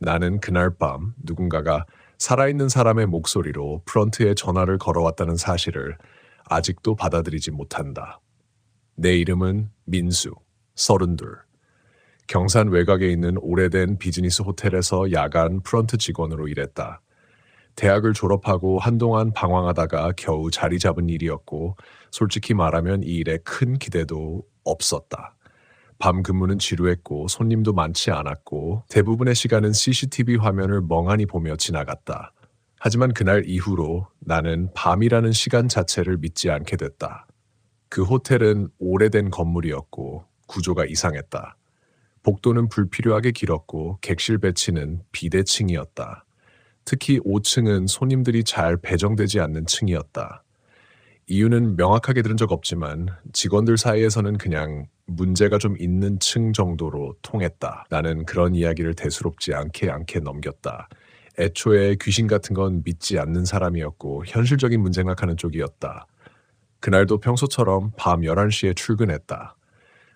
나는 그날 밤 누군가가 살아있는 사람의 목소리로 프런트에 전화를 걸어왔다는 사실을 아직도 받아들이지 못한다. 내 이름은 민수, 32. 경산 외곽에 있는 오래된 비즈니스 호텔에서 야간 프런트 직원으로 일했다. 대학을 졸업하고 한동안 방황하다가 겨우 자리 잡은 일이었고, 솔직히 말하면 이 일에 큰 기대도 없었다. 밤 근무는 지루했고 손님도 많지 않았고 대부분의 시간은 CCTV 화면을 멍하니 보며 지나갔다. 하지만 그날 이후로 나는 밤이라는 시간 자체를 믿지 않게 됐다. 그 호텔은 오래된 건물이었고 구조가 이상했다. 복도는 불필요하게 길었고 객실 배치는 비대칭이었다. 특히 5층은 손님들이 잘 배정되지 않는 층이었다. 이유는 명확하게 들은 적 없지만 직원들 사이에서는 그냥 문제가 좀 있는 층 정도로 통했다. 나는 그런 이야기를 대수롭지 않게 넘겼다. 애초에 귀신 같은 건 믿지 않는 사람이었고 현실적인 문제 생각하는 쪽이었다. 그날도 평소처럼 밤 11시에 출근했다.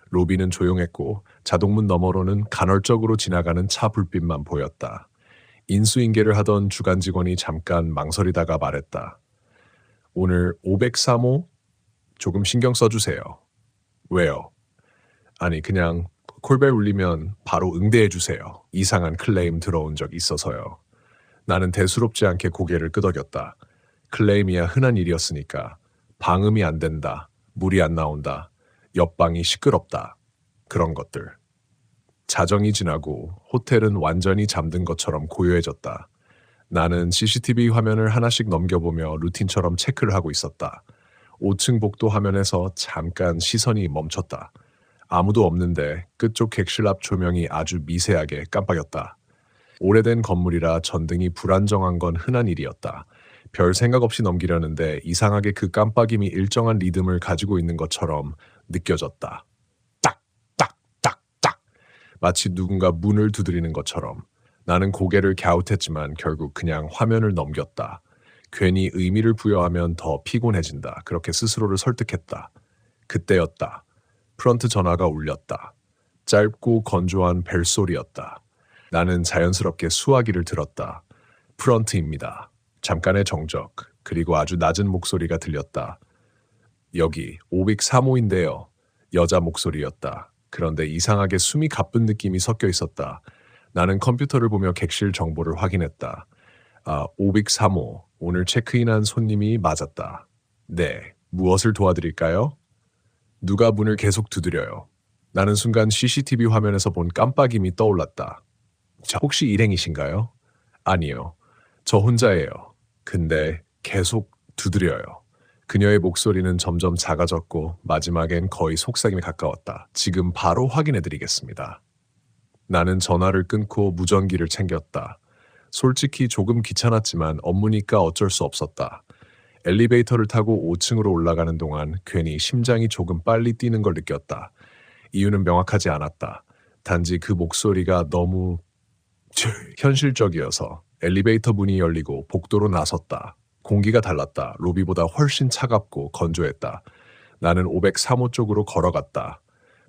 로비는 조용했고 자동문 너머로는 간헐적으로 지나가는 차 불빛만 보였다. 인수인계를 하던 주간 직원이 잠깐 망설이다가 말했다. 오늘 503호 조금 신경 써주세요. 왜요? 아니 그냥 콜벨 울리면 바로 응대해주세요. 이상한 클레임 들어온 적 있어서요. 나는 대수롭지 않게 고개를 끄덕였다. 클레임이야 흔한 일이었으니까. 방음이 안 된다. 물이 안 나온다. 옆방이 시끄럽다. 그런 것들. 자정이 지나고 호텔은 완전히 잠든 것처럼 고요해졌다. 나는 CCTV 화면을 하나씩 넘겨보며 루틴처럼 체크를 하고 있었다. 5층 복도 화면에서 잠깐 시선이 멈췄다. 아무도 없는데 끝쪽 객실 앞 조명이 아주 미세하게 깜빡였다. 오래된 건물이라 전등이 불안정한 건 흔한 일이었다. 별 생각 없이 넘기려는데 이상하게 그 깜빡임이 일정한 리듬을 가지고 있는 것처럼 느껴졌다. 딱, 딱, 딱, 딱. 마치 누군가 문을 두드리는 것처럼. 나는 고개를 갸웃했지만 결국 그냥 화면을 넘겼다. 괜히 의미를 부여하면 더 피곤해진다. 그렇게 스스로를 설득했다. 그때였다. 프런트 전화가 울렸다. 짧고 건조한 벨소리였다. 나는 자연스럽게 수화기를 들었다. 프런트입니다. 잠깐의 정적, 그리고 아주 낮은 목소리가 들렸다. 여기 503호인데요. 여자 목소리였다. 그런데 이상하게 숨이 가쁜 느낌이 섞여 있었다. 나는 컴퓨터를 보며 객실 정보를 확인했다. 503호, 오늘 체크인한 손님이 맞았다. 네, 무엇을 도와드릴까요? 누가 문을 계속 두드려요. 나는 순간 CCTV 화면에서 본 깜빡임이 떠올랐다. 자, 혹시 일행이신가요? 아니요, 저 혼자예요. 근데 계속 두드려요. 그녀의 목소리는 점점 작아졌고 마지막엔 거의 속삭임에 가까웠다. 지금 바로 확인해드리겠습니다. 나는 전화를 끊고 무전기를 챙겼다. 솔직히 조금 귀찮았지만 업무니까 어쩔 수 없었다. 엘리베이터를 타고 5층으로 올라가는 동안 괜히 심장이 조금 빨리 뛰는 걸 느꼈다. 이유는 명확하지 않았다. 단지 그 목소리가 너무 현실적이어서. 엘리베이터 문이 열리고 복도로 나섰다. 공기가 달랐다. 로비보다 훨씬 차갑고 건조했다. 나는 503호 쪽으로 걸어갔다.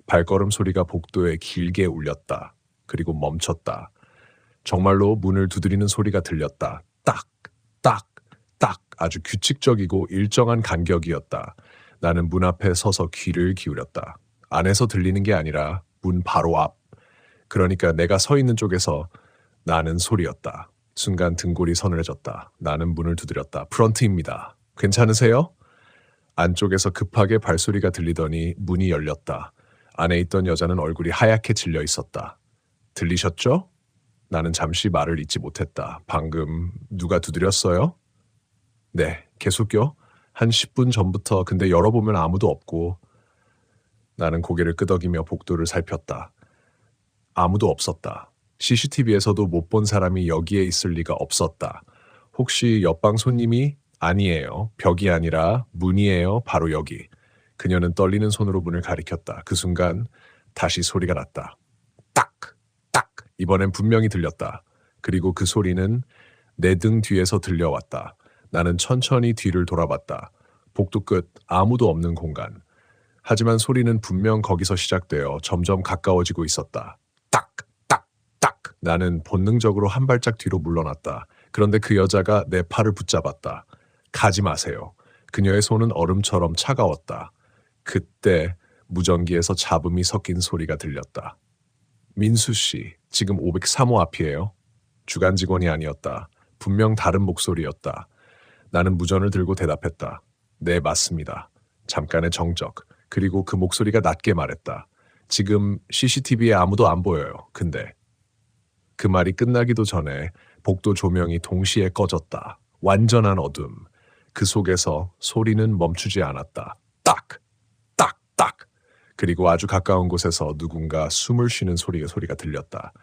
발걸음 소리가 복도에 길게 울렸다. 그리고 멈췄다. 정말로 문을 두드리는 소리가 들렸다. 딱, 딱, 딱. 아주 규칙적이고 일정한 간격이었다. 나는 문 앞에 서서 귀를 기울였다. 안에서 들리는 게 아니라 문 바로 앞. 그러니까 내가 서 있는 쪽에서 나는 소리였다. 순간 등골이 서늘해졌다. 나는 문을 두드렸다. 프런트입니다. 괜찮으세요? 안쪽에서 급하게 발소리가 들리더니 문이 열렸다. 안에 있던 여자는 얼굴이 하얗게 질려 있었다. 들리셨죠? 나는 잠시 말을 잇지 못했다. 방금 누가 두드렸어요? 네, 계속요. 한 10분 전부터. 근데 열어보면 아무도 없고. 나는 고개를 끄덕이며 복도를 살폈다. 아무도 없었다. CCTV에서도 못 본 사람이 여기에 있을 리가 없었다. 혹시 옆방 손님이? 아니에요. 벽이 아니라 문이에요. 바로 여기. 그녀는 떨리는 손으로 문을 가리켰다. 그 순간 다시 소리가 났다. 딱! 딱! 이번엔 분명히 들렸다. 그리고 그 소리는 내 등 뒤에서 들려왔다. 나는 천천히 뒤를 돌아봤다. 복도 끝 아무도 없는 공간. 하지만 소리는 분명 거기서 시작되어 점점 가까워지고 있었다. 딱! 딱! 딱! 나는 본능적으로 한 발짝 뒤로 물러났다. 그런데 그 여자가 내 팔을 붙잡았다. 가지 마세요. 그녀의 손은 얼음처럼 차가웠다. 그때 무전기에서 잡음이 섞인 소리가 들렸다. 민수 씨, 지금 503호 앞이에요. 주간 직원이 아니었다. 분명 다른 목소리였다. 나는 무전을 들고 대답했다. 네, 맞습니다. 잠깐의 정적. 그리고 그 목소리가 낮게 말했다. 지금 CCTV에 아무도 안 보여요. 근데 그 말이 끝나기도 전에 복도 조명이 동시에 꺼졌다. 완전한 어둠. 그 속에서 소리는 멈추지 않았다. 딱! 딱! 딱! 그리고 아주 가까운 곳에서 누군가 숨을 쉬는 소리가 들렸다.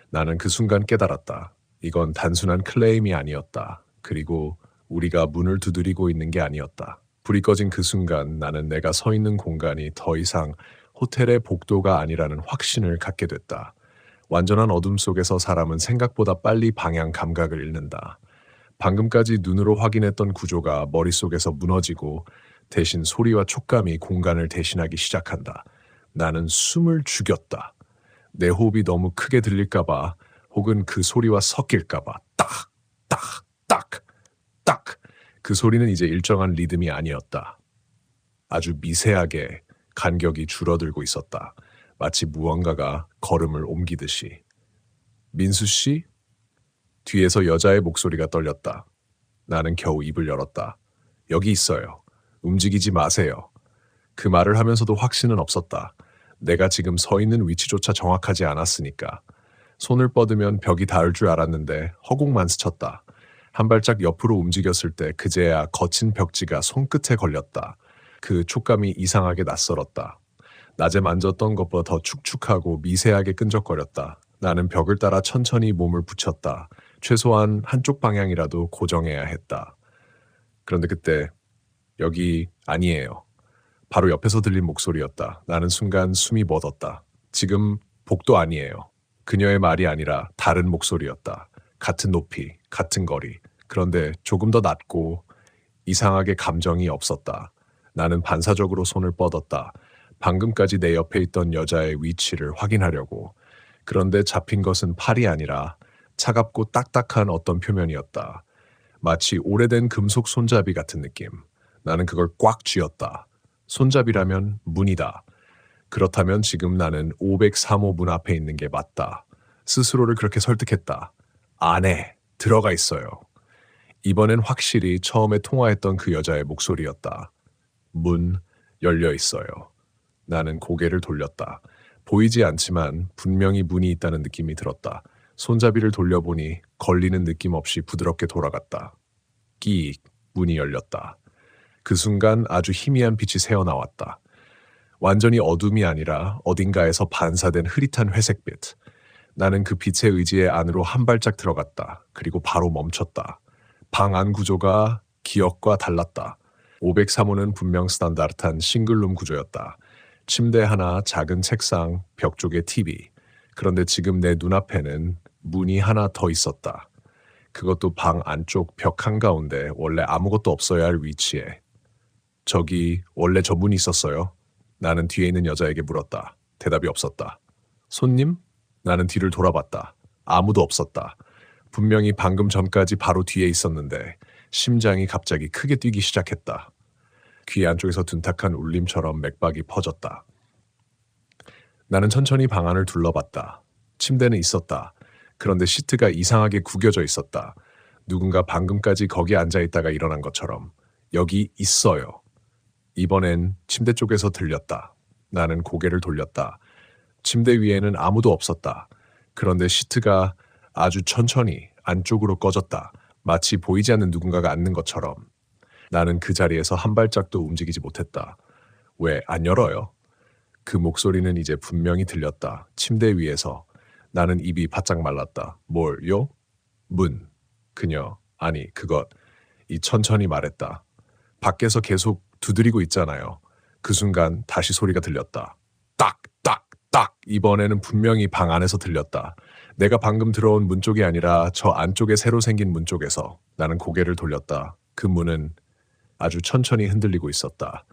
나는 그 순간 깨달았다. 이건 단순한 클레임이 아니었다. 그리고 우리가 문을 두드리고 있는 게 아니었다. 불이 꺼진 그 순간 나는 내가 서 있는 공간이 더 이상 호텔의 복도가 아니라는 확신을 갖게 됐다. 완전한 어둠 속에서 사람은 생각보다 빨리 방향 감각을 잃는다. 방금까지 눈으로 확인했던 구조가 머릿속에서 무너지고 대신 소리와 촉감이 공간을 대신하기 시작한다. 나는 숨을 죽였다. 내 호흡이 너무 크게 들릴까봐 혹은 그 소리와 섞일까봐 딱, 딱, 딱, 딱. 그 소리는 이제 일정한 리듬이 아니었다. 아주 미세하게 간격이 줄어들고 있었다. 마치 무언가가 걸음을 옮기듯이. 민수 씨? 뒤에서 여자의 목소리가 떨렸다. 나는 겨우 입을 열었다. 여기 있어요. 움직이지 마세요. 그 말을 하면서도 확신은 없었다. 내가 지금 서 있는 위치조차 정확하지 않았으니까. 손을 뻗으면 벽이 닿을 줄 알았는데 허공만 스쳤다. 한 발짝 옆으로 움직였을 때 그제야 거친 벽지가 손끝에 걸렸다. 그 촉감이 이상하게 낯설었다. 낮에 만졌던 것보다 더 축축하고 미세하게 끈적거렸다. 나는 벽을 따라 천천히 몸을 붙였다. 최소한 한쪽 방향이라도 고정해야 했다. 그런데 그때 여기 아니에요. 바로 옆에서 들린 목소리였다. 나는 순간 숨이 멎었다. 지금 복도 아니에요. 그녀의 말이 아니라 다른 목소리였다. 같은 높이, 같은 거리. 그런데 조금 더 낮고 이상하게 감정이 없었다. 나는 반사적으로 손을 뻗었다. 방금까지 내 옆에 있던 여자의 위치를 확인하려고. 그런데 잡힌 것은 팔이 아니라 차갑고 딱딱한 어떤 표면이었다. 마치 오래된 금속 손잡이 같은 느낌. 나는 그걸 꽉 쥐었다. 손잡이라면 문이다. 그렇다면 지금 나는 503호 문 앞에 있는 게 맞다. 스스로를 그렇게 설득했다. 안에 들어가 있어요. 이번엔 확실히 처음에 통화했던 그 여자의 목소리였다. 문 열려 있어요. 나는 고개를 돌렸다. 보이지 않지만 분명히 문이 있다는 느낌이 들었다. 손잡이를 돌려보니 걸리는 느낌 없이 부드럽게 돌아갔다. 끼익, 문이 열렸다. 그 순간 아주 희미한 빛이 새어나왔다. 완전히 어둠이 아니라 어딘가에서 반사된 흐릿한 회색빛. 나는 그 빛의 의지에 안으로 한 발짝 들어갔다. 그리고 바로 멈췄다. 방 안 구조가 기억과 달랐다. 503호는 분명 스탠다르트한 싱글룸 구조였다. 침대 하나, 작은 책상, 벽 쪽에 TV. 그런데 지금 내 눈앞에는 문이 하나 더 있었다. 그것도 방 안쪽 벽 한가운데 원래 아무것도 없어야 할 위치에. 저기 원래 저 문이 있었어요? 나는 뒤에 있는 여자에게 물었다. 대답이 없었다. 손님? 나는 뒤를 돌아봤다. 아무도 없었다. 분명히 방금 전까지 바로 뒤에 있었는데 심장이 갑자기 크게 뛰기 시작했다. 귀 안쪽에서 둔탁한 울림처럼 맥박이 퍼졌다. 나는 천천히 방 안을 둘러봤다. 침대는 있었다. 그런데 시트가 이상하게 구겨져 있었다. 누군가 방금까지 거기 앉아 있다가 일어난 것처럼. 여기 있어요. 이번엔 침대 쪽에서 들렸다. 나는 고개를 돌렸다. 침대 위에는 아무도 없었다. 그런데 시트가 아주 천천히 안쪽으로 꺼졌다. 마치 보이지 않는 누군가가 앉는 것처럼. 나는 그 자리에서 한 발짝도 움직이지 못했다. 왜 안 열어요? 그 목소리는 이제 분명히 들렸다. 침대 위에서. 나는 입이 바짝 말랐다. 뭘요? 문. 그녀. 아니, 그것. 이 천천히 말했다. 밖에서 계속 두드리고 있잖아요. 그 순간 다시 소리가 들렸다. 딱, 딱, 딱. 이번에는 분명히 방 안에서 들렸다. 내가 방금 들어온 문 쪽이 아니라 저 안쪽에 새로 생긴 문 쪽에서. 나는 고개를 돌렸다. 그 문은 아주 천천히 흔들리고 있었다.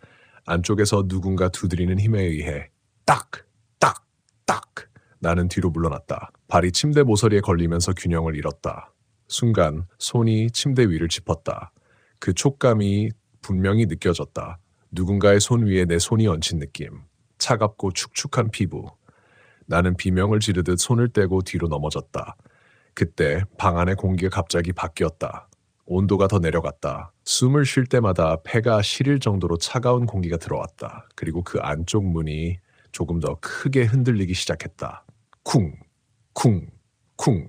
안쪽에서 누군가 두드리는 힘에 의해 딱, 딱, 딱. 나는 뒤로 물러났다. 발이 침대 모서리에 걸리면서 균형을 잃었다. 순간 손이 침대 위를 짚었다. 그 촉감이 분명히 느껴졌다. 누군가의 손 위에 내 손이 얹힌 느낌. 차갑고 축축한 피부. 나는 비명을 지르듯 손을 떼고 뒤로 넘어졌다. 그때 방 안의 공기가 갑자기 바뀌었다. 온도가 더 내려갔다. 숨을 쉴 때마다 폐가 시릴 정도로 차가운 공기가 들어왔다. 그리고 그 안쪽 문이 조금 더 크게 흔들리기 시작했다. 쿵, 쿵, 쿵.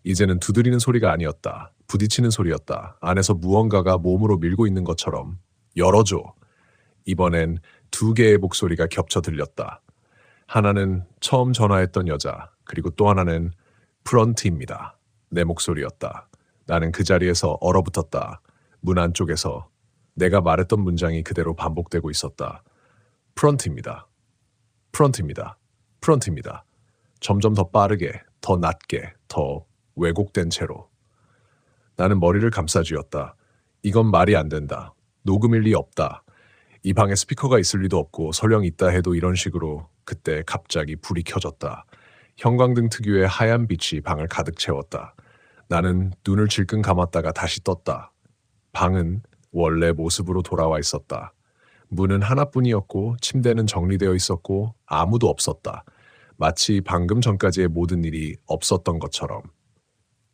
이제는 두드리는 소리가 아니었다. 부딪히는 소리였다. 안에서 무언가가 몸으로 밀고 있는 것처럼. 열어줘. 이번엔 두 개의 목소리가 겹쳐 들렸다. 하나는 처음 전화했던 여자, 그리고 또 하나는 프런트입니다. 내 목소리였다. 나는 그 자리에서 얼어붙었다. 문 안쪽에서 내가 말했던 문장이 그대로 반복되고 있었다. 프런트입니다. 프런트입니다. 프런트입니다. 점점 더 빠르게, 더 낮게, 더 왜곡된 채로. 나는 머리를 감싸쥐었다. 이건 말이 안 된다. 녹음일 리 없다. 이 방에 스피커가 있을 리도 없고 설령 있다 해도 이런 식으로. 그때 갑자기 불이 켜졌다. 형광등 특유의 하얀 빛이 방을 가득 채웠다. 나는 눈을 질끈 감았다가 다시 떴다. 방은 원래 모습으로 돌아와 있었다. 문은 하나뿐이었고 침대는 정리되어 있었고 아무도 없었다. 마치 방금 전까지의 모든 일이 없었던 것처럼.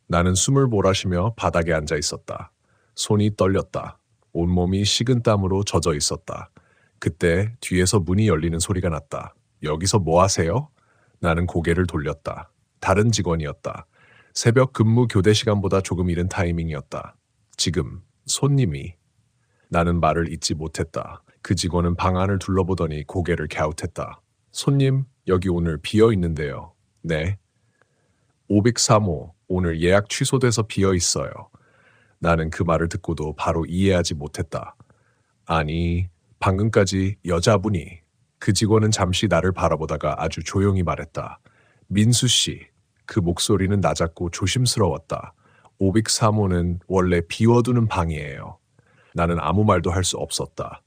나는 숨을 몰아쉬며 바닥에 앉아 있었다. 손이 떨렸다. 온몸이 식은 땀으로 젖어 있었다. 그때 뒤에서 문이 열리는 소리가 났다. 여기서 뭐 하세요? 나는 고개를 돌렸다. 다른 직원이었다. 새벽 근무 교대 시간보다 조금 이른 타이밍이었다. 지금 손님이. 나는 말을 잇지 못했다. 그 직원은 방 안을 둘러보더니 고개를 갸웃했다. 손님, 여기 오늘 비어 있는데요. 네. 503호, 오늘 예약 취소돼서 비어 있어요. 나는 그 말을 듣고도 바로 이해하지 못했다. 아니, 방금까지 여자분이. 그 직원은 잠시 나를 바라보다가 아주 조용히 말했다. 민수 씨. 그 목소리는 낮았고 조심스러웠다. 503호는 원래 비워두는 방이에요. 나는 아무 말도 할 수 없었다.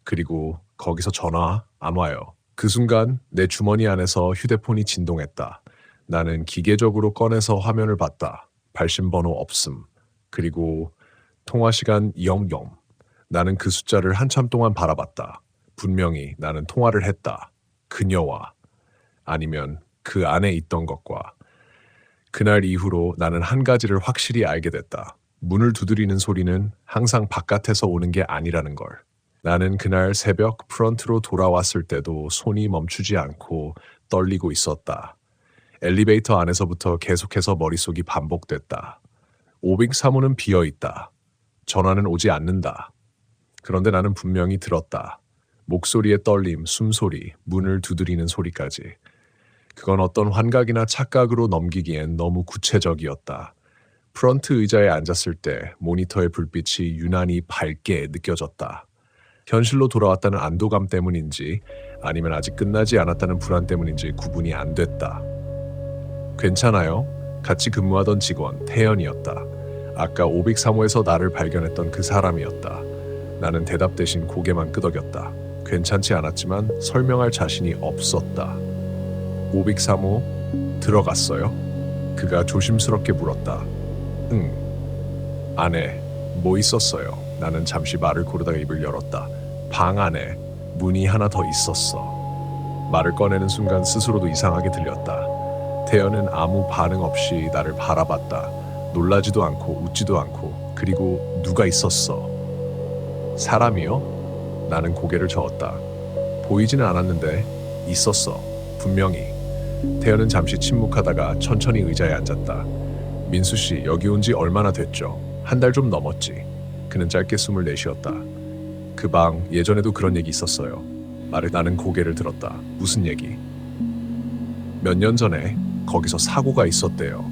그리고 거기서 전화 안 와요. 그 순간 내 주머니 안에서 휴대폰이 진동했다. 나는 기계적으로 꺼내서 화면을 봤다. 발신번호 없음. 그리고 통화시간 00. 나는 그 숫자를 한참 동안 바라봤다. 분명히 나는 통화를 했다. 그녀와. 아니면 그 안에 있던 것과. 그날 이후로 나는 한 가지를 확실히 알게 됐다. 문을 두드리는 소리는 항상 바깥에서 오는 게 아니라는 걸. 나는 그날 새벽 프런트로 돌아왔을 때도 손이 멈추지 않고 떨리고 있었다. 엘리베이터 안에서부터 계속해서 머릿속이 반복됐다. 503호는 비어있다. 전화는 오지 않는다. 그런데 나는 분명히 들었다. 목소리의 떨림, 숨소리, 문을 두드리는 소리까지. 그건 어떤 환각이나 착각으로 넘기기엔 너무 구체적이었다. 프런트 의자에 앉았을 때 모니터의 불빛이 유난히 밝게 느껴졌다. 현실로 돌아왔다는 안도감 때문인지 아니면 아직 끝나지 않았다는 불안 때문인지 구분이 안 됐다. 괜찮아요? 같이 근무하던 직원 태연이었다. 아까 503호에서 나를 발견했던 그 사람이었다. 나는 대답 대신 고개만 끄덕였다. 괜찮지 않았지만 설명할 자신이 없었다. 503호 들어갔어요? 그가 조심스럽게 물었다. 응. 안에 뭐 있었어요? 나는 잠시 말을 고르다가 입을 열었다. 방 안에 문이 하나 더 있었어. 말을 꺼내는 순간 스스로도 이상하게 들렸다. 태연은 아무 반응 없이 나를 바라봤다. 놀라지도 않고 웃지도 않고. 그리고 누가 있었어? 사람이요? 나는 고개를 저었다. 보이지는 않았는데 있었어. 분명히. 태연은 잠시 침묵하다가 천천히 의자에 앉았다. 민수 씨, 여기 온 지 얼마나 됐죠? 한 달 좀 넘었지. 그는 짧게 숨을 내쉬었다. 그 방 예전에도 그런 얘기 있었어요. 나는 고개를 들었다. 무슨 얘기? 몇 년 전에 거기서 사고가 있었대요.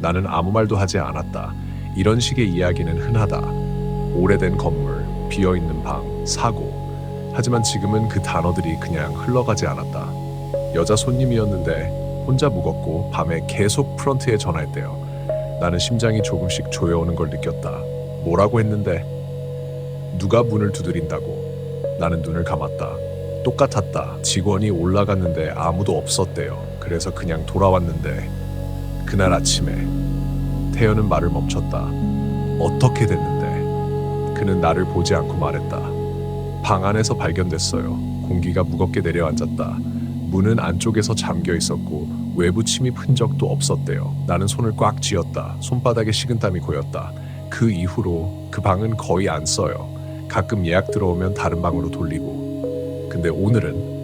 나는 아무 말도 하지 않았다. 이런 식의 이야기는 흔하다. 오래된 건물, 비어있는 방, 사고. 하지만 지금은 그 단어들이 그냥 흘러가지 않았다. 여자 손님이었는데 혼자 묵었고 밤에 계속 프런트에 전화했대요. 나는 심장이 조금씩 조여오는 걸 느꼈다. 뭐라고 했는데? 누가 문을 두드린다고. 나는 눈을 감았다. 똑같았다. 직원이 올라갔는데 아무도 없었대요. 그래서 그냥 돌아왔는데 그날 아침에 태연은 말을 멈췄다. 어떻게 됐는데? 그는 나를 보지 않고 말했다. 방 안에서 발견됐어요. 공기가 무겁게 내려앉았다. 문은 안쪽에서 잠겨 있었고 외부 침입 흔적도 없었대요. 나는 손을 꽉 쥐었다. 손바닥에 식은땀이 고였다. 그 이후로 그 방은 거의 안 써요. 가끔 예약 들어오면 다른 방으로 돌리고. 근데 오늘은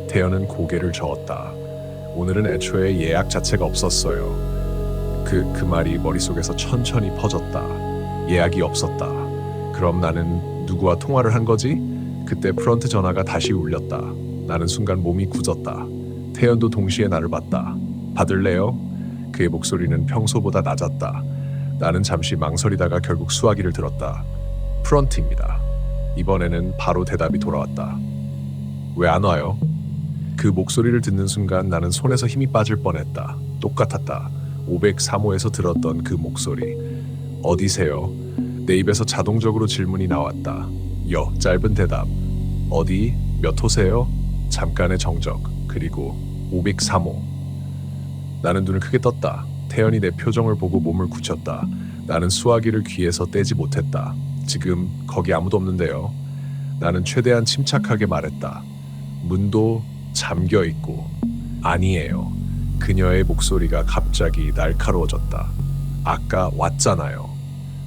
태연은 고개를 저었다. 오늘은 애초에 예약 자체가 없었어요. 그 말이 머릿속에서 천천히 퍼졌다. 예약이 없었다. 그럼 나는 누구와 통화를 한 거지? 그때 프런트 전화가 다시 울렸다. 나는 순간 몸이 굳었다. 태연도 동시에 나를 봤다. 받을래요? 그의 목소리는 평소보다 낮았다. 나는 잠시 망설이다가 결국 수화기를 들었다. 프런트입니다. 이번에는 바로 대답이 돌아왔다. 왜 안 와요? 그 목소리를 듣는 순간 나는 손에서 힘이 빠질 뻔했다. 똑같았다. 503호에서 들었던 그 목소리. 어디세요? 내 입에서 자동적으로 질문이 나왔다. 짧은 대답. 어디? 몇 호세요? 잠깐의 정적. 그리고 503호. 나는 눈을 크게 떴다. 태연이 내 표정을 보고 몸을 굳혔다. 나는 수화기를 귀에서 떼지 못했다. 지금 거기 아무도 없는데요. 나는 최대한 침착하게 말했다. 문도 잠겨 있고. 아니에요. 그녀의 목소리가 갑자기 날카로워졌다. 아까 왔잖아요.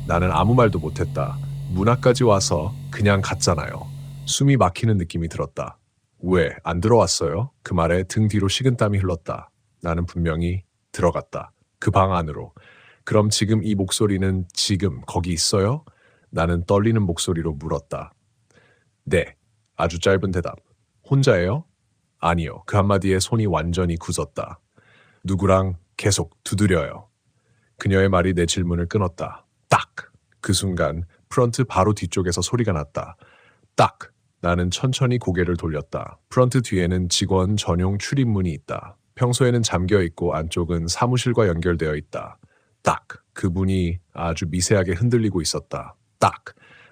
나는 아무 말도 못했다. 문 앞까지 와서 그냥 갔잖아요. 숨이 막히는 느낌이 들었다. 왜 안 들어왔어요? 그 말에 등 뒤로 식은땀이 흘렀다. 나는 분명히 들어갔다. 그 방 안으로. 그럼 지금 이 목소리는 지금 거기 있어요? 나는 떨리는 목소리로 물었다. 네. 아주 짧은 대답. 혼자예요? 아니요. 그 한마디에 손이 완전히 굳었다. 누구랑 계속 두드려요. 그녀의 말이 내 질문을 끊었다. 딱! 그 순간 프런트 바로 뒤쪽에서 소리가 났다. 딱! 나는 천천히 고개를 돌렸다. 프런트 뒤에는 직원 전용 출입문이 있다. 평소에는 잠겨 있고 안쪽은 사무실과 연결되어 있다. 딱! 그 문이 아주 미세하게 흔들리고 있었다. 딱!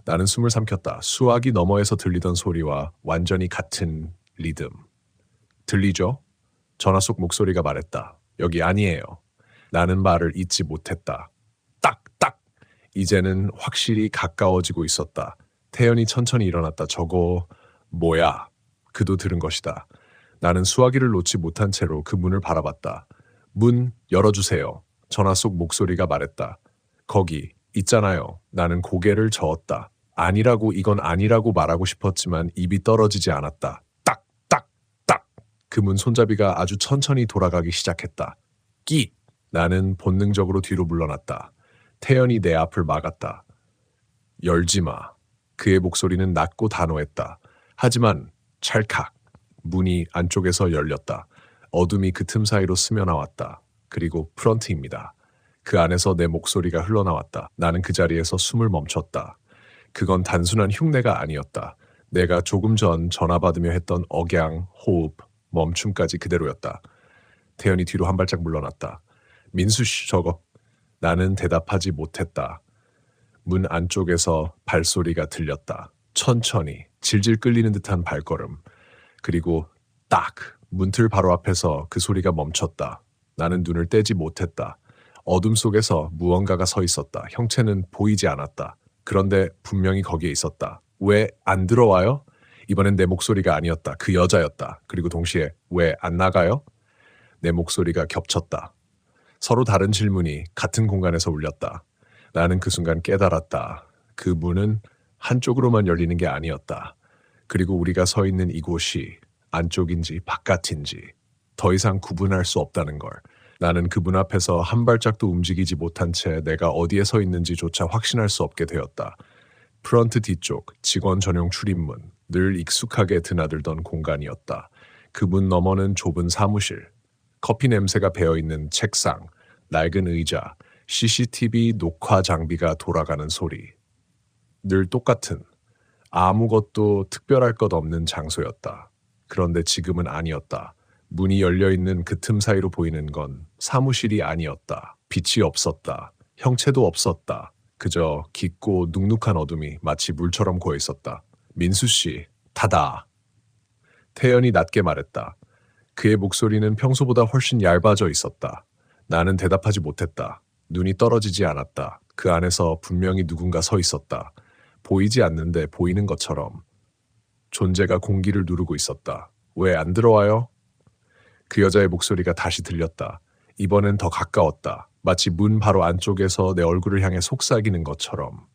나는 숨을 삼켰다. 수화기 너머에서 들리던 소리와 완전히 같은 리듬. 들리죠? 전화 속 목소리가 말했다. 여기 아니에요. 나는 말을 잇지 못했다. 딱! 딱! 이제는 확실히 가까워지고 있었다. 태연이 천천히 일어났다. 저거 뭐야? 그도 들은 것이다. 나는 수화기를 놓지 못한 채로 그 문을 바라봤다. 문 열어주세요. 전화 속 목소리가 말했다. 거기 있잖아요. 나는 고개를 저었다. 아니라고 이건 아니라고 말하고 싶었지만 입이 떨어지지 않았다. 딱! 딱! 딱! 그 문 손잡이가 아주 천천히 돌아가기 시작했다. 끼! 나는 본능적으로 뒤로 물러났다. 태연이 내 앞을 막았다. 열지 마. 그의 목소리는 낮고 단호했다. 하지만 찰칵. 문이 안쪽에서 열렸다. 어둠이 그 틈 사이로 스며나왔다. 그리고 프런트입니다. 그 안에서 내 목소리가 흘러나왔다. 나는 그 자리에서 숨을 멈췄다. 그건 단순한 흉내가 아니었다. 내가 조금 전 전화 받으며 했던 억양, 호흡, 멈춤까지 그대로였다. 태연이 뒤로 한 발짝 물러났다. 민수 씨, 저거. 나는 대답하지 못했다. 문 안쪽에서 발소리가 들렸다. 천천히, 질질 끌리는 듯한 발걸음. 그리고 딱! 문틀 바로 앞에서 그 소리가 멈췄다. 나는 눈을 떼지 못했다. 어둠 속에서 무언가가 서 있었다. 형체는 보이지 않았다. 그런데 분명히 거기에 있었다. 왜 안 들어와요? 이번엔 내 목소리가 아니었다. 그 여자였다. 그리고 동시에 왜 안 나가요? 내 목소리가 겹쳤다. 서로 다른 질문이 같은 공간에서 울렸다. 나는 그 순간 깨달았다. 그 문은 한쪽으로만 열리는 게 아니었다. 그리고 우리가 서 있는 이곳이 안쪽인지 바깥인지 더 이상 구분할 수 없다는 걸. 나는 그 문 앞에서 한 발짝도 움직이지 못한 채 내가 어디에 서 있는지조차 확신할 수 없게 되었다. 프런트 뒤쪽 직원 전용 출입문, 늘 익숙하게 드나들던 공간이었다. 그 문 너머는 좁은 사무실, 커피 냄새가 배어있는 책상, 낡은 의자, CCTV 녹화 장비가 돌아가는 소리. 늘 똑같은, 아무것도 특별할 것 없는 장소였다. 그런데 지금은 아니었다. 문이 열려있는 그 틈 사이로 보이는 건 사무실이 아니었다. 빛이 없었다. 형체도 없었다. 그저 깊고 눅눅한 어둠이 마치 물처럼 고여 있었다. 민수 씨, 닫아. 태연이 낮게 말했다. 그의 목소리는 평소보다 훨씬 얇아져 있었다. 나는 대답하지 못했다. 눈이 떨어지지 않았다. 그 안에서 분명히 누군가 서 있었다. 보이지 않는데 보이는 것처럼. 존재가 공기를 누르고 있었다. 왜 안 들어와요? 그 여자의 목소리가 다시 들렸다. 이번엔 더 가까웠다. 마치 문 바로 안쪽에서 내 얼굴을 향해 속삭이는 것처럼.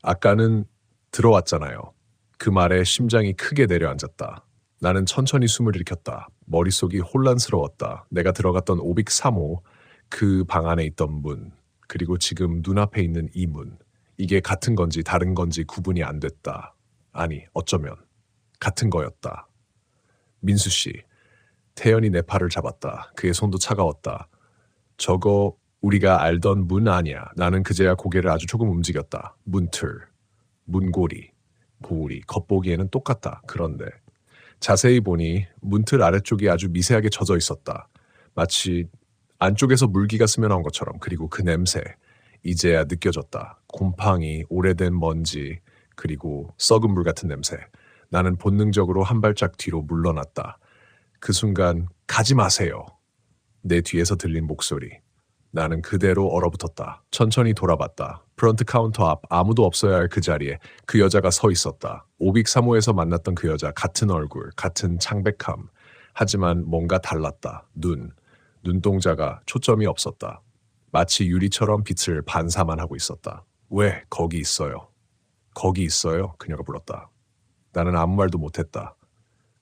아까는 들어왔잖아요. 그 말에 심장이 크게 내려앉았다. 나는 천천히 숨을 일으켰다. 머릿속이 혼란스러웠다. 내가 들어갔던 503호, 그 방 안에 있던 문, 그리고 지금 눈앞에 있는 이 문. 이게 같은 건지 다른 건지 구분이 안 됐다. 아니, 어쩌면 같은 거였다. 민수 씨, 태연이 내 팔을 잡았다. 그의 손도 차가웠다. 저거 우리가 알던 문 아니야. 나는 그제야 고개를 아주 조금 움직였다. 문틀, 문고리, 고리, 겉보기에는 똑같다. 그런데 자세히 보니 문틀 아래쪽이 아주 미세하게 젖어 있었다. 마치 안쪽에서 물기가 스며나온 것처럼. 그리고 그 냄새, 이제야 느껴졌다. 곰팡이, 오래된 먼지, 그리고 썩은 물 같은 냄새. 나는 본능적으로 한 발짝 뒤로 물러났다. 그 순간 가지 마세요. 내 뒤에서 들린 목소리. 나는 그대로 얼어붙었다. 천천히 돌아봤다. 프런트 카운터 앞 아무도 없어야 할 그 자리에 그 여자가 서 있었다. 503호에서 만났던 그 여자, 같은 얼굴, 같은 창백함. 하지만 뭔가 달랐다. 눈동자가 초점이 없었다. 마치 유리처럼 빛을 반사만 하고 있었다. 왜 거기 있어요? 거기 있어요? 그녀가 불렀다. 나는 아무 말도 못했다.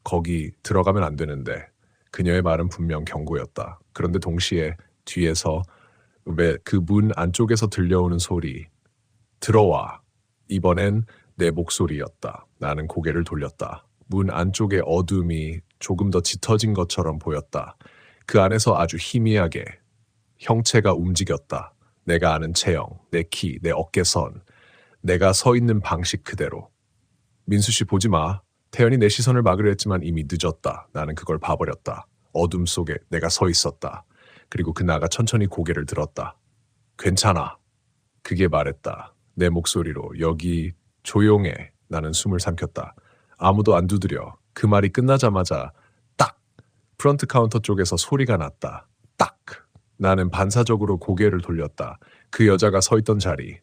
거기 들어가면 안 되는데. 그녀의 말은 분명 경고였다. 그런데 동시에 뒤에서 왜 그 문 안쪽에서 들려오는 소리. 들어와. 이번엔 내 목소리였다. 나는 고개를 돌렸다. 문 안쪽의 어둠이 조금 더 짙어진 것처럼 보였다. 그 안에서 아주 희미하게 형체가 움직였다. 내가 아는 체형, 내 키, 내 어깨선, 내가 서 있는 방식 그대로. 민수 씨 보지 마. 태연이 내 시선을 막으려 했지만 이미 늦었다. 나는 그걸 봐버렸다. 어둠 속에 내가 서 있었다. 그리고 그나가 천천히 고개를 들었다. 괜찮아. 그게 말했다. 내 목소리로. 여기 조용해. 나는 숨을 삼켰다. 아무도 안 두드려. 그 말이 끝나자마자 딱! 프런트 카운터 쪽에서 소리가 났다. 딱! 나는 반사적으로 고개를 돌렸다. 그 여자가 서 있던 자리.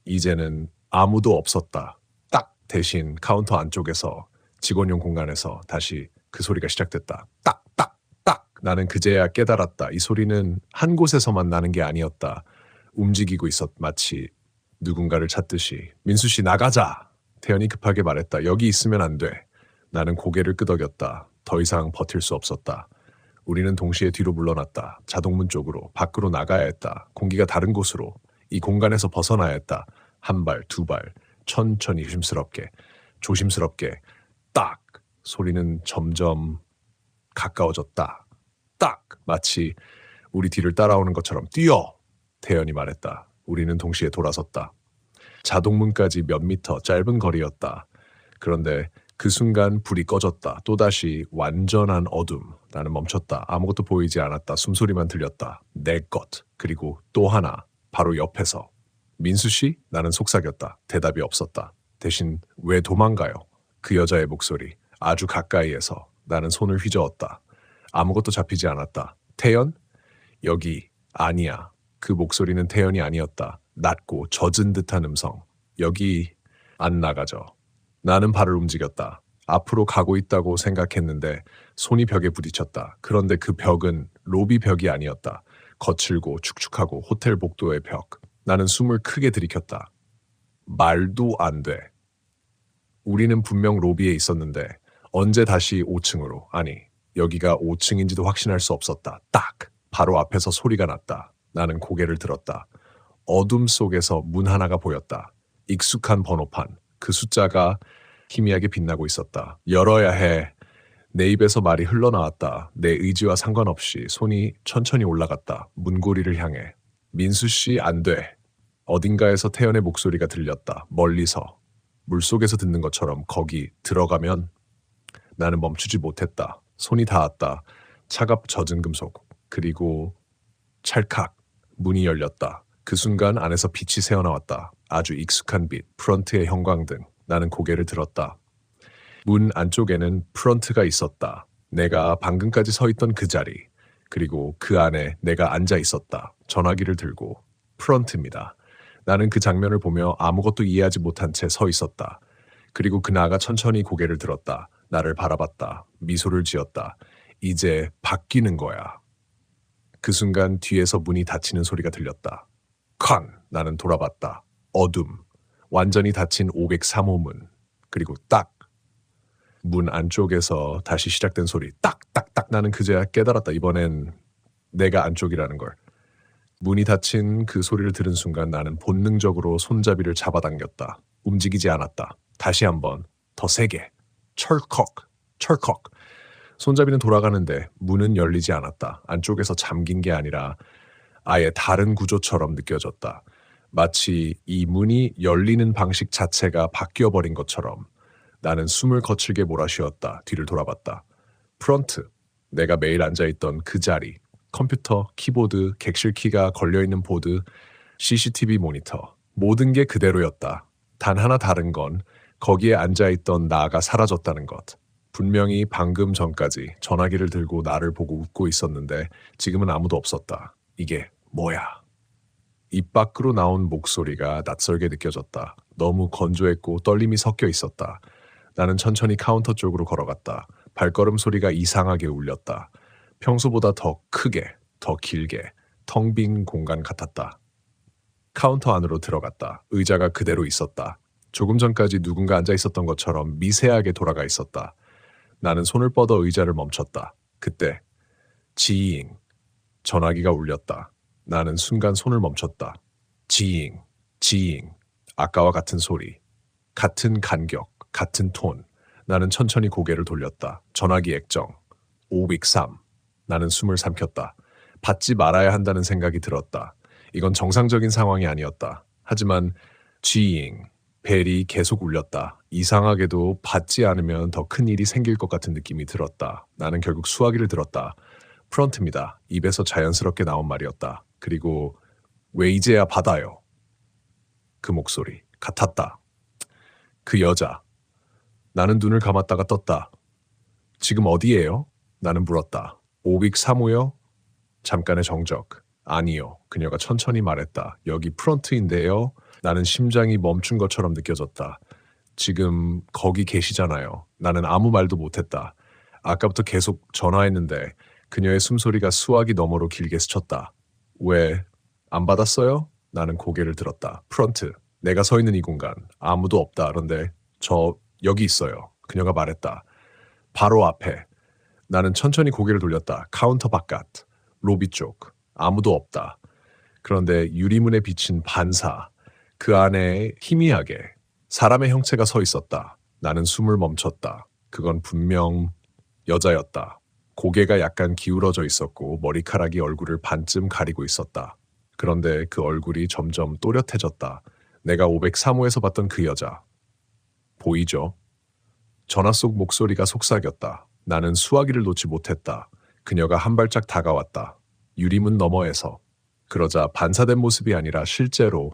이제는 아무도 없었다. 딱! 대신 카운터 안쪽에서 직원용 공간에서 다시 그 소리가 시작됐다. 딱! 딱! 딱! 나는 그제야 깨달았다. 이 소리는 한 곳에서만 나는 게 아니었다. 움직이고 마치 누군가를 찾듯이. 민수 씨 나가자. 태연이 급하게 말했다. 여기 있으면 안 돼. 나는 고개를 끄덕였다. 더 이상 버틸 수 없었다. 우리는 동시에 뒤로 물러났다. 자동문 쪽으로. 밖으로 나가야 했다. 공기가 다른 곳으로. 이 공간에서 벗어나야 했다. 한 발, 두 발. 천천히 조심스럽게. 딱! 소리는 점점 가까워졌다. 딱! 마치 우리 뒤를 따라오는 것처럼 뛰어! 태연이 말했다. 우리는 동시에 돌아섰다. 자동문까지 몇 미터 짧은 거리였다. 그런데 그 순간 불이 꺼졌다. 또다시 완전한 어둠. 나는 멈췄다. 아무것도 보이지 않았다. 숨소리만 들렸다. 내 것. 그리고 또 하나. 바로 옆에서. 민수 씨? 나는 속삭였다. 대답이 없었다. 대신 왜 도망가요? 그 여자의 목소리. 아주 가까이에서. 나는 손을 휘저었다. 아무것도 잡히지 않았다. 태연? 여기 아니야. 그 목소리는 태연이 아니었다. 낮고 젖은 듯한 음성. 여기 안 나가죠. 나는 발을 움직였다. 앞으로 가고 있다고 생각했는데 손이 벽에 부딪혔다. 그런데 그 벽은 로비 벽이 아니었다. 거칠고 축축하고 호텔 복도의 벽. 나는 숨을 크게 들이켰다. 말도 안 돼. 우리는 분명 로비에 있었는데 언제 다시 5층으로, 아니 여기가 5층인지도 확신할 수 없었다. 딱! 바로 앞에서 소리가 났다. 나는 고개를 들었다. 어둠 속에서 문 하나가 보였다. 익숙한 번호판. 그 숫자가 희미하게 빛나고 있었다. 열어야 해. 내 입에서 말이 흘러나왔다. 내 의지와 상관없이 손이 천천히 올라갔다. 문고리를 향해. 민수 씨 안 돼. 어딘가에서 태연의 목소리가 들렸다. 멀리서. 물속에서 듣는 것처럼. 거기 들어가면. 나는 멈추지 못했다. 손이 닿았다. 차갑 젖은 금속. 그리고 찰칵 문이 열렸다. 그 순간 안에서 빛이 새어나왔다. 아주 익숙한 빛. 프런트의 형광등. 나는 고개를 들었다. 문 안쪽에는 프런트가 있었다. 내가 방금까지 서 있던 그 자리. 그리고 그 안에 내가 앉아 있었다. 전화기를 들고. 프런트입니다. 나는 그 장면을 보며 아무것도 이해하지 못한 채 서 있었다. 그리고 그나가 천천히 고개를 들었다. 나를 바라봤다. 미소를 지었다. 이제 바뀌는 거야. 그 순간 뒤에서 문이 닫히는 소리가 들렸다. 쾅! 나는 돌아봤다. 어둠. 완전히 닫힌 503호 문. 그리고 딱! 문 안쪽에서 다시 시작된 소리. 딱딱딱 나는 그제야 깨달았다. 이번엔 내가 안쪽이라는 걸. 문이 닫힌 그 소리를 들은 순간 나는 본능적으로 손잡이를 잡아당겼다. 움직이지 않았다. 다시 한번 더 세게. 철컥. 철컥. 손잡이는 돌아가는데 문은 열리지 않았다. 안쪽에서 잠긴 게 아니라 아예 다른 구조처럼 느껴졌다. 마치 이 문이 열리는 방식 자체가 바뀌어버린 것처럼. 나는 숨을 거칠게 몰아쉬었다. 뒤를 돌아봤다. 프런트. 내가 매일 앉아있던 그 자리. 컴퓨터, 키보드, 객실 키가 걸려있는 보드, CCTV 모니터. 모든 게 그대로였다. 단 하나 다른 건 거기에 앉아있던 나가 사라졌다는 것. 분명히 방금 전까지 전화기를 들고 나를 보고 웃고 있었는데 지금은 아무도 없었다. 이게 뭐야? 입 밖으로 나온 목소리가 낯설게 느껴졌다. 너무 건조했고 떨림이 섞여 있었다. 나는 천천히 카운터 쪽으로 걸어갔다. 발걸음 소리가 이상하게 울렸다. 평소보다 더 크게, 더 길게, 텅 빈 공간 같았다. 카운터 안으로 들어갔다. 의자가 그대로 있었다. 조금 전까지 누군가 앉아 있었던 것처럼 미세하게 돌아가 있었다. 나는 손을 뻗어 의자를 멈췄다. 그때 지잉. 전화기가 울렸다. 나는 순간 손을 멈췄다. 지잉. 지잉. 아까와 같은 소리. 같은 간격. 같은 톤. 나는 천천히 고개를 돌렸다. 전화기 액정. 503. 나는 숨을 삼켰다. 받지 말아야 한다는 생각이 들었다. 이건 정상적인 상황이 아니었다. 하지만 지잉. 벨이 계속 울렸다. 이상하게도 받지 않으면 더 큰 일이 생길 것 같은 느낌이 들었다. 나는 결국 수화기를 들었다. 프런트입니다. 입에서 자연스럽게 나온 말이었다. 그리고 왜 이제야 받아요? 그 목소리. 같았다. 그 여자. 나는 눈을 감았다가 떴다. 지금 어디예요? 나는 물었다. 503호요? 잠깐의 정적. 아니요. 그녀가 천천히 말했다. 여기 프런트인데요. 나는 심장이 멈춘 것처럼 느껴졌다. 지금 거기 계시잖아요. 나는 아무 말도 못했다. 아까부터 계속 전화했는데 그녀의 숨소리가 수화기 너머로 길게 스쳤다. 왜? 안 받았어요? 나는 고개를 들었다. 프런트. 내가 서 있는 이 공간. 아무도 없다. 그런데 저 여기 있어요. 그녀가 말했다. 바로 앞에. 나는 천천히 고개를 돌렸다. 카운터 바깥. 로비 쪽. 아무도 없다. 그런데 유리문에 비친 반사. 그 안에 희미하게 사람의 형체가 서 있었다. 나는 숨을 멈췄다. 그건 분명 여자였다. 고개가 약간 기울어져 있었고 머리카락이 얼굴을 반쯤 가리고 있었다. 그런데 그 얼굴이 점점 또렷해졌다. 내가 503호에서 봤던 그 여자. 보이죠? 전화 속 목소리가 속삭였다. 나는 수화기를 놓지 못했다. 그녀가 한 발짝 다가왔다. 유리문 너머에서. 그러자 반사된 모습이 아니라 실제로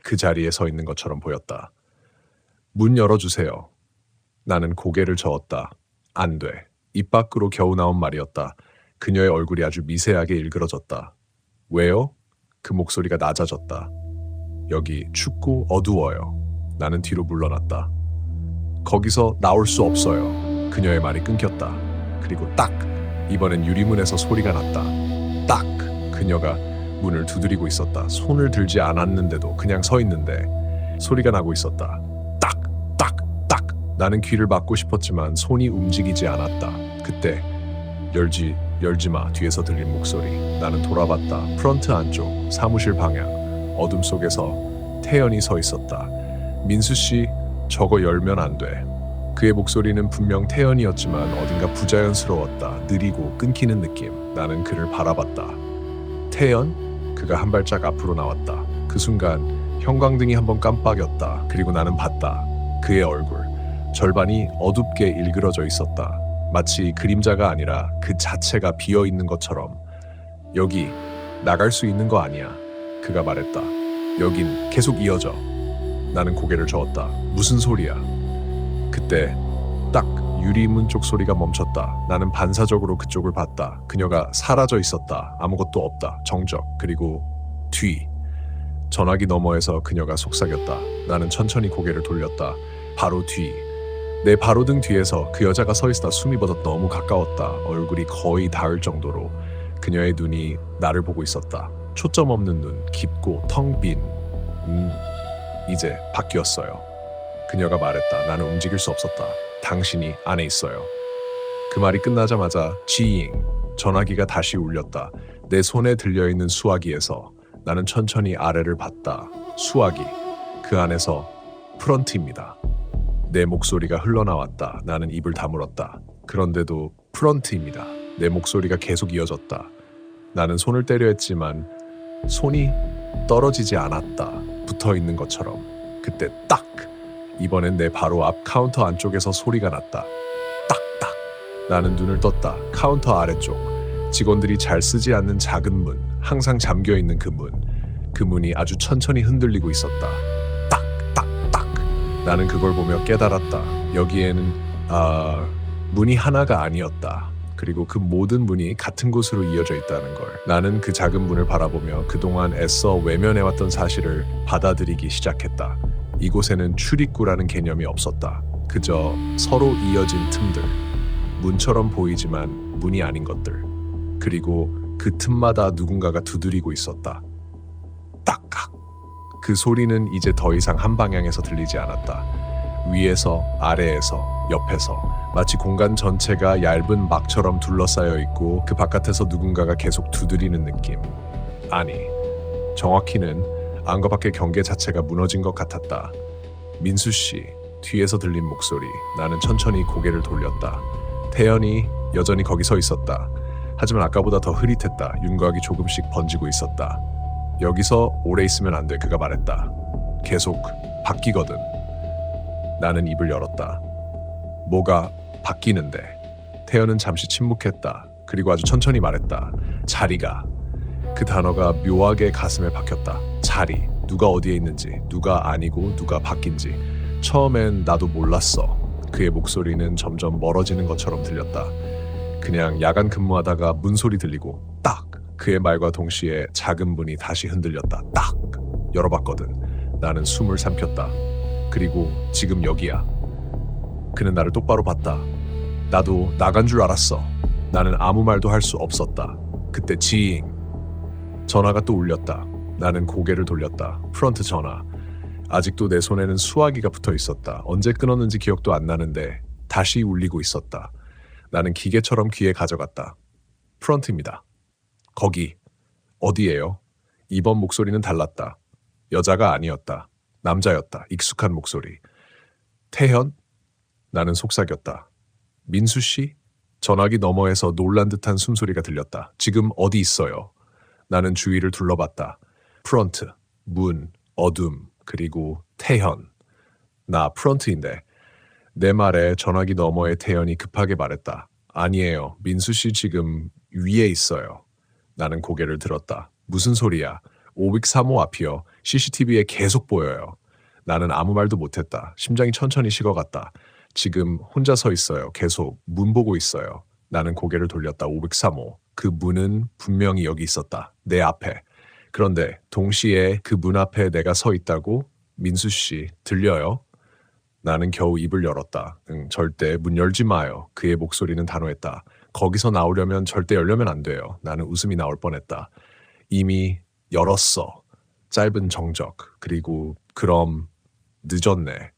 그 자리에 서 있는 것처럼 보였다. 문 열어주세요. 나는 고개를 저었다. 안 돼. 입 밖으로 겨우 나온 말이었다. 그녀의 얼굴이 아주 미세하게 일그러졌다. 왜요? 그 목소리가 낮아졌다. 여기 춥고 어두워요. 나는 뒤로 물러났다. 거기서 나올 수 없어요. 그녀의 말이 끊겼다. 그리고 딱! 이번엔 유리문에서 소리가 났다. 딱! 그녀가 문을 두드리고 있었다. 손을 들지 않았는데도 그냥 서 있는데 소리가 나고 있었다. 딱! 딱! 딱! 나는 귀를 막고 싶었지만 손이 움직이지 않았다. 그때 열지 마. 뒤에서 들린 목소리. 나는 돌아봤다. 프런트 안쪽 사무실 방향. 어둠 속에서 태연이 서 있었다. 민수 씨, 저거 열면 안 돼. 그의 목소리는 분명 태연이었지만 어딘가 부자연스러웠다. 느리고 끊기는 느낌. 나는 그를 바라봤다. 태연? 그가 한 발짝 앞으로 나왔다. 그 순간 형광등이 한번 깜빡였다. 그리고 나는 봤다. 그의 얼굴. 절반이 어둡게 일그러져 있었다. 마치 그림자가 아니라 그 자체가 비어있는 것처럼. 여기 나갈 수 있는 거 아니야. 그가 말했다. 여긴 계속 이어져. 나는 고개를 저었다. 무슨 소리야? 그때 딱 유리문 쪽 소리가 멈췄다. 나는 반사적으로 그쪽을 봤다. 그녀가 사라져 있었다. 아무것도 없다. 정적. 그리고 뒤. 전화기 너머에서 그녀가 속삭였다. 나는 천천히 고개를 돌렸다. 바로 뒤. 내 바로 등 뒤에서 그 여자가 서 있다. 숨이 멎어 너무 가까웠다. 얼굴이 거의 닿을 정도로 그녀의 눈이 나를 보고 있었다. 초점 없는 눈, 깊고 텅 빈. 이제 바뀌었어요. 그녀가 말했다. 나는 움직일 수 없었다. 당신이 안에 있어요. 그 말이 끝나자마자 지잉. 전화기가 다시 울렸다. 내 손에 들려있는 수화기에서 나는 천천히 아래를 봤다. 수화기. 그 안에서 프런트입니다. 내 목소리가 흘러나왔다. 나는 입을 다물었다. 그런데도 프런트입니다. 내 목소리가 계속 이어졌다. 나는 손을 때려 했지만 손이 떨어지지 않았다. 붙어 있는 것처럼. 그때 딱! 이번엔 내 바로 앞 카운터 안쪽에서 소리가 났다. 딱딱! 나는 눈을 떴다. 카운터 아래쪽. 직원들이 잘 쓰지 않는 작은 문, 항상 잠겨있는 그 문. 그 문이 아주 천천히 흔들리고 있었다. 딱딱딱! 나는 그걸 보며 깨달았다. 여기에는 문이 하나가 아니었다. 그리고 그 모든 문이 같은 곳으로 이어져 있다는 걸. 나는 그 작은 문을 바라보며 그동안 애써 외면해왔던 사실을 받아들이기 시작했다. 이곳에는 출입구라는 개념이 없었다. 그저 서로 이어진 틈들. 문처럼 보이지만 문이 아닌 것들. 그리고 그 틈마다 누군가가 두드리고 있었다. 딱각. 그 소리는 이제 더 이상 한 방향에서 들리지 않았다. 위에서, 아래에서, 옆에서 마치 공간 전체가 얇은 막처럼 둘러싸여 있고 그 바깥에서 누군가가 계속 두드리는 느낌. 아니, 정확히는 안과 밖의 경계 자체가 무너진 것 같았다. 민수 씨, 뒤에서 들린 목소리. 나는 천천히 고개를 돌렸다. 태연이 여전히 거기 서 있었다. 하지만 아까보다 더 흐릿했다. 윤곽이 조금씩 번지고 있었다. 여기서 오래 있으면 안 돼, 그가 말했다. 계속 바뀌거든. 나는 입을 열었다. 뭐가 바뀌는데? 태연은 잠시 침묵했다. 그리고 아주 천천히 말했다. 자리가. 그 단어가 묘하게 가슴에 박혔다. 자리. 누가 어디에 있는지, 누가 아니고 누가 바뀐지. 처음엔 나도 몰랐어. 그의 목소리는 점점 멀어지는 것처럼 들렸다. 그냥 야간 근무하다가 문소리 들리고 딱! 그의 말과 동시에 작은 문이 다시 흔들렸다. 딱! 열어봤거든. 나는 숨을 삼켰다. 그리고 지금 여기야. 그는 나를 똑바로 봤다. 나도 나간 줄 알았어. 나는 아무 말도 할 수 없었다. 그때 지잉. 전화가 또 울렸다. 나는 고개를 돌렸다. 프런트 전화. 아직도 내 손에는 수화기가 붙어 있었다. 언제 끊었는지 기억도 안 나는데 다시 울리고 있었다. 나는 기계처럼 귀에 가져갔다. 프런트입니다. 거기. 어디예요? 이번 목소리는 달랐다. 여자가 아니었다. 남자였다. 익숙한 목소리. 태현? 나는 속삭였다. 민수 씨? 전화기 너머에서 놀란 듯한 숨소리가 들렸다. 지금 어디 있어요? 나는 주위를 둘러봤다. 프런트, 문, 어둠, 그리고 태현. 나 프런트인데. 내 말에 전화기 너머의 태현이 급하게 말했다. 아니에요. 민수 씨 지금 위에 있어요. 나는 고개를 들었다. 무슨 소리야? 503호 앞이요. CCTV에 계속 보여요. 나는 아무 말도 못했다. 심장이 천천히 식어갔다. 지금 혼자 서 있어요. 계속 문 보고 있어요. 나는 고개를 돌렸다. 503호. 그 문은 분명히 여기 있었다. 내 앞에. 그런데 동시에 그 문 앞에 내가 서 있다고? 민수 씨, 들려요? 나는 겨우 입을 열었다. 절대 문 열지 마요. 그의 목소리는 단호했다. 거기서 나오려면 절대 열려면 안 돼요. 나는 웃음이 나올 뻔했다. 이미 열었어. 짧은 정적. 그리고 그럼 늦었네.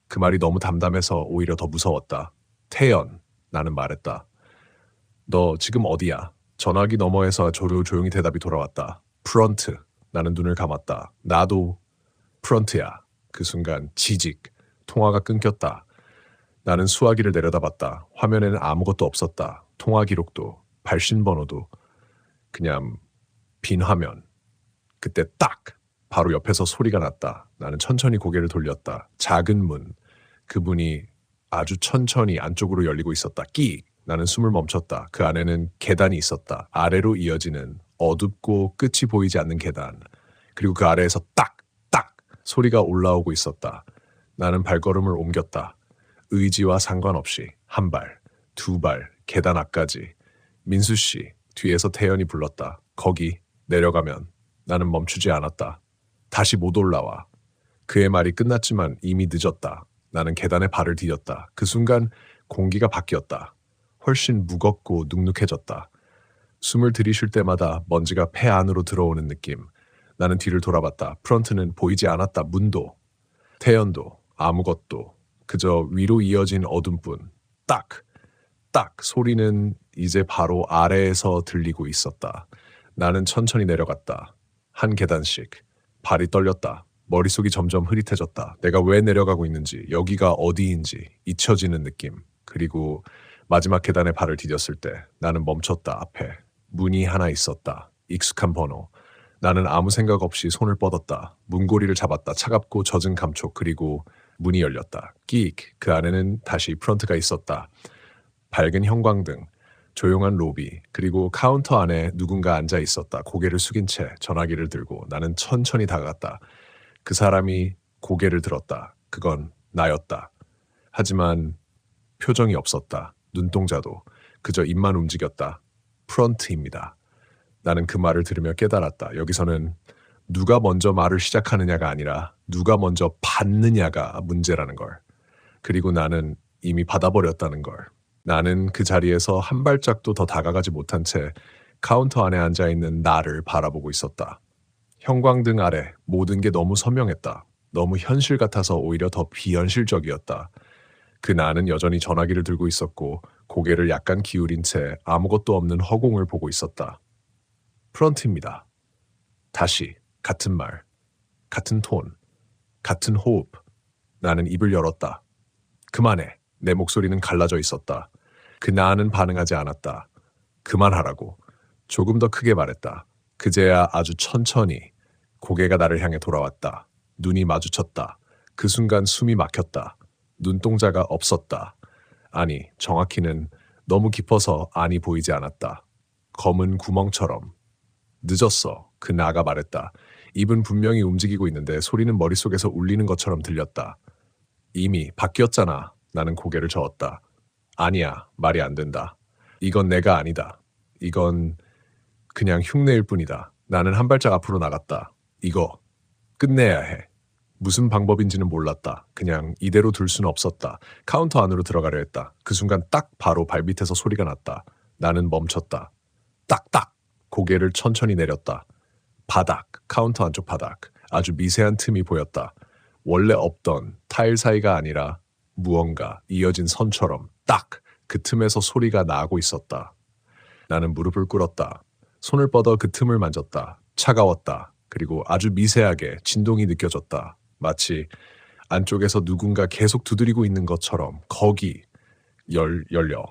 그 말이 너무 담담해서 오히려 더 무서웠다. 태연, 나는 말했다. 너 지금 어디야? 전화기 너머에서 조용히 대답이 돌아왔다. 프런트. 나는 눈을 감았다. 나도 프런트야. 그 순간 지직. 통화가 끊겼다. 나는 수화기를 내려다봤다. 화면에는 아무것도 없었다. 통화 기록도, 발신 번호도. 그냥 빈 화면. 그때 딱! 바로 옆에서 소리가 났다. 나는 천천히 고개를 돌렸다. 작은 문. 그 문이 아주 천천히 안쪽으로 열리고 있었다. 끼익! 나는 숨을 멈췄다. 그 안에는 계단이 있었다. 아래로 이어지는 어둡고 끝이 보이지 않는 계단. 그리고 그 아래에서 딱! 딱! 소리가 올라오고 있었다. 나는 발걸음을 옮겼다. 의지와 상관없이. 한 발, 두 발, 계단 앞까지. 민수 씨, 뒤에서 태연이 불렀다. 거기 내려가면. 나는 멈추지 않았다. 다시 못 올라와. 그의 말이 끝났지만 이미 늦었다. 나는 계단에 발을 디뎠다. 그 순간 공기가 바뀌었다. 훨씬 무겁고 눅눅해졌다. 숨을 들이쉴 때마다 먼지가 폐 안으로 들어오는 느낌. 나는 뒤를 돌아봤다. 프런트는 보이지 않았다. 문도, 태연도, 아무것도. 그저 위로 이어진 어둠뿐. 딱, 딱 소리는 이제 바로 아래에서 들리고 있었다. 나는 천천히 내려갔다. 한 계단씩. 발이 떨렸다. 머릿속이 점점 흐릿해졌다. 내가 왜 내려가고 있는지, 여기가 어디인지 잊혀지는 느낌. 그리고 마지막 계단에 발을 디뎠을 때 나는 멈췄다. 앞에 문이 하나 있었다. 익숙한 번호. 나는 아무 생각 없이 손을 뻗었다. 문고리를 잡았다. 차갑고 젖은 감촉. 그리고 문이 열렸다. 끼익. 그 안에는 다시 프런트가 있었다. 밝은 형광등, 조용한 로비, 그리고 카운터 안에 누군가 앉아 있었다. 고개를 숙인 채 전화기를 들고 나는 천천히 다가갔다. 그 사람이 고개를 들었다. 그건 나였다. 하지만 표정이 없었다. 눈동자도. 그저 입만 움직였다. 프런트입니다. 나는 그 말을 들으며 깨달았다. 여기서는 누가 먼저 말을 시작하느냐가 아니라 누가 먼저 받느냐가 문제라는 걸. 그리고 나는 이미 받아버렸다는 걸. 나는 그 자리에서 한 발짝도 더 다가가지 못한 채 카운터 안에 앉아있는 나를 바라보고 있었다. 형광등 아래 모든 게 너무 선명했다. 너무 현실 같아서 오히려 더 비현실적이었다. 그 나는 여전히 전화기를 들고 있었고 고개를 약간 기울인 채 아무것도 없는 허공을 보고 있었다. 프런트입니다. 다시 같은 말, 같은 톤, 같은 호흡. 나는 입을 열었다. 그만해. 내 목소리는 갈라져 있었다. 그 나는 반응하지 않았다. 그만하라고. 조금 더 크게 말했다. 그제야 아주 천천히 고개가 나를 향해 돌아왔다. 눈이 마주쳤다. 그 순간 숨이 막혔다. 눈동자가 없었다. 아니, 정확히는 너무 깊어서 안이 보이지 않았다. 검은 구멍처럼. 늦었어. 그 나가 말했다. 입은 분명히 움직이고 있는데 소리는 머릿속에서 울리는 것처럼 들렸다. 이미 바뀌었잖아. 나는 고개를 저었다. 아니야, 말이 안 된다. 이건 내가 아니다. 이건 그냥 흉내일 뿐이다. 나는 한 발짝 앞으로 나갔다. 이거 끝내야 해. 무슨 방법인지는 몰랐다. 그냥 이대로 둘 수는 없었다. 카운터 안으로 들어가려 했다. 그 순간 딱 바로 발밑에서 소리가 났다. 나는 멈췄다. 딱딱! 고개를 천천히 내렸다. 바닥, 카운터 안쪽 바닥. 아주 미세한 틈이 보였다. 원래 없던 타일 사이가 아니라 무언가 이어진 선처럼 딱 그 틈에서 소리가 나고 있었다. 나는 무릎을 꿇었다. 손을 뻗어 그 틈을 만졌다. 차가웠다. 그리고 아주 미세하게 진동이 느껴졌다. 마치 안쪽에서 누군가 계속 두드리고 있는 것처럼. 거기 열려.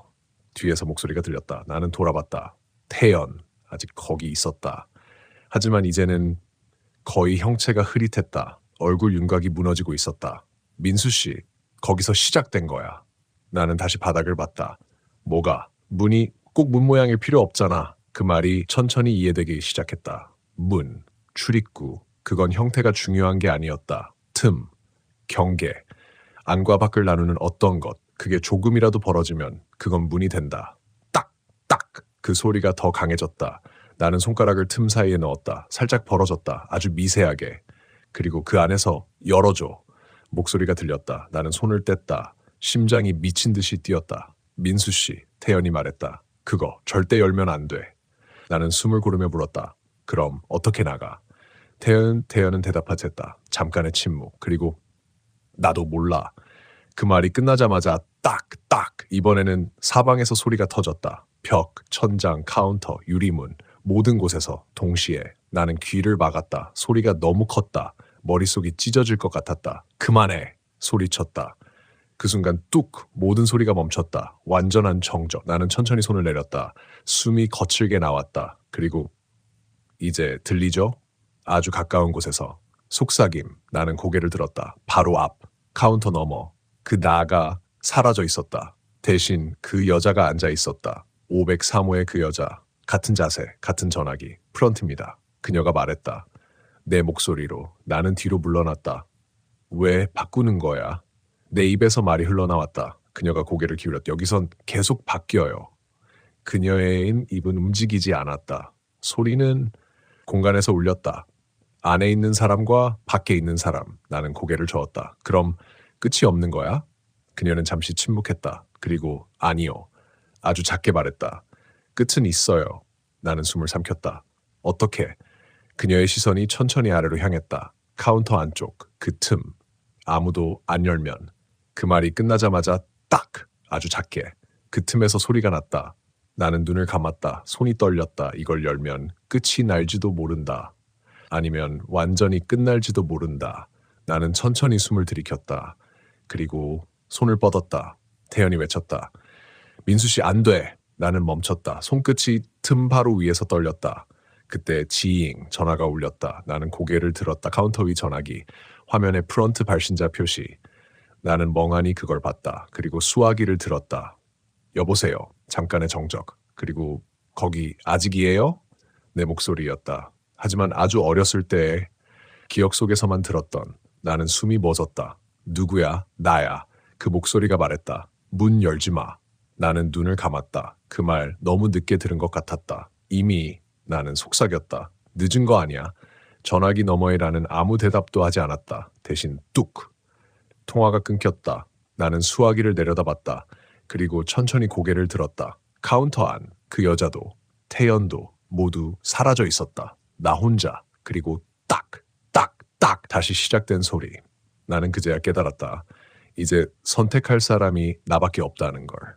뒤에서 목소리가 들렸다. 나는 돌아봤다. 태연 아직 거기 있었다. 하지만 이제는 거의 형체가 흐릿했다. 얼굴 윤곽이 무너지고 있었다. 민수 씨, 거기서 시작된 거야. 나는 다시 바닥을 봤다. 뭐가? 문이 꼭 문 모양일 필요 없잖아. 그 말이 천천히 이해되기 시작했다. 문, 출입구, 그건 형태가 중요한 게 아니었다. 틈, 경계, 안과 밖을 나누는 어떤 것, 그게 조금이라도 벌어지면 그건 문이 된다. 딱, 딱, 그 소리가 더 강해졌다. 나는 손가락을 틈 사이에 넣었다. 살짝 벌어졌다. 아주 미세하게. 그리고 그 안에서 열어줘. 목소리가 들렸다. 나는 손을 뗐다. 심장이 미친 듯이 뛰었다. 민수 씨, 태연이 말했다. 그거 절대 열면 안 돼. 나는 숨을 고르며 물었다. 그럼 어떻게 나가? 태연은 대답하지 않았다. 잠깐의 침묵. 그리고 나도 몰라. 그 말이 끝나자마자 딱, 이번에는 사방에서 소리가 터졌다. 벽, 천장, 카운터, 유리문, 모든 곳에서 동시에. 나는 귀를 막았다. 소리가 너무 컸다. 머릿속이 찢어질 것 같았다. 그만해! 소리쳤다. 그 순간 뚝! 모든 소리가 멈췄다. 완전한 정적. 나는 천천히 손을 내렸다. 숨이 거칠게 나왔다. 그리고 이제 들리죠? 아주 가까운 곳에서. 속삭임. 나는 고개를 들었다. 바로 앞. 카운터 너머. 그 나가 사라져 있었다. 대신 그 여자가 앉아 있었다. 503호의 그 여자. 같은 자세, 같은 전화기. 프런트입니다. 그녀가 말했다. 내 목소리로. 나는 뒤로 물러났다. 왜 바꾸는 거야? 내 입에서 말이 흘러나왔다. 그녀가 고개를 기울였다. 여기선 계속 바뀌어요. 그녀의 입은 움직이지 않았다. 소리는 공간에서 울렸다. 안에 있는 사람과 밖에 있는 사람. 나는 고개를 저었다. 그럼 끝이 없는 거야? 그녀는 잠시 침묵했다. 그리고 아니요. 아주 작게 말했다. 끝은 있어요. 나는 숨을 삼켰다. 어떻게? 그녀의 시선이 천천히 아래로 향했다. 카운터 안쪽, 그 틈. 아무도 안 열면. 그 말이 끝나자마자 딱! 아주 작게. 그 틈에서 소리가 났다. 나는 눈을 감았다. 손이 떨렸다. 이걸 열면 끝이 날지도 모른다. 아니면 완전히 끝날지도 모른다. 나는 천천히 숨을 들이켰다. 그리고 손을 뻗었다. 태연이 외쳤다. 민수 씨, 안 돼. 나는 멈췄다. 손끝이 틈 바로 위에서 떨렸다. 그때 지잉 전화가 울렸다. 나는 고개를 들었다. 카운터 위 전화기. 화면에 프런트 발신자 표시. 나는 멍하니 그걸 봤다. 그리고 수화기를 들었다. 여보세요. 잠깐의 정적. 그리고 거기 아직이에요? 내 목소리였다. 하지만 아주 어렸을 때 기억 속에서만 들었던 나는 숨이 멎었다. 누구야? 나야. 그 목소리가 말했다. 문 열지 마. 나는 눈을 감았다. 그 말 너무 늦게 들은 것 같았다. 이미 나는 속삭였다. 늦은 거 아니야. 전화기 너머에 나는 아무 대답도 하지 않았다. 대신 뚝. 통화가 끊겼다. 나는 수화기를 내려다봤다. 그리고 천천히 고개를 들었다. 카운터 안, 그 여자도, 태연도 모두 사라져 있었다. 나 혼자. 그리고 딱, 딱, 딱 다시 시작된 소리. 나는 그제야 깨달았다. 이제 선택할 사람이 나밖에 없다는 걸.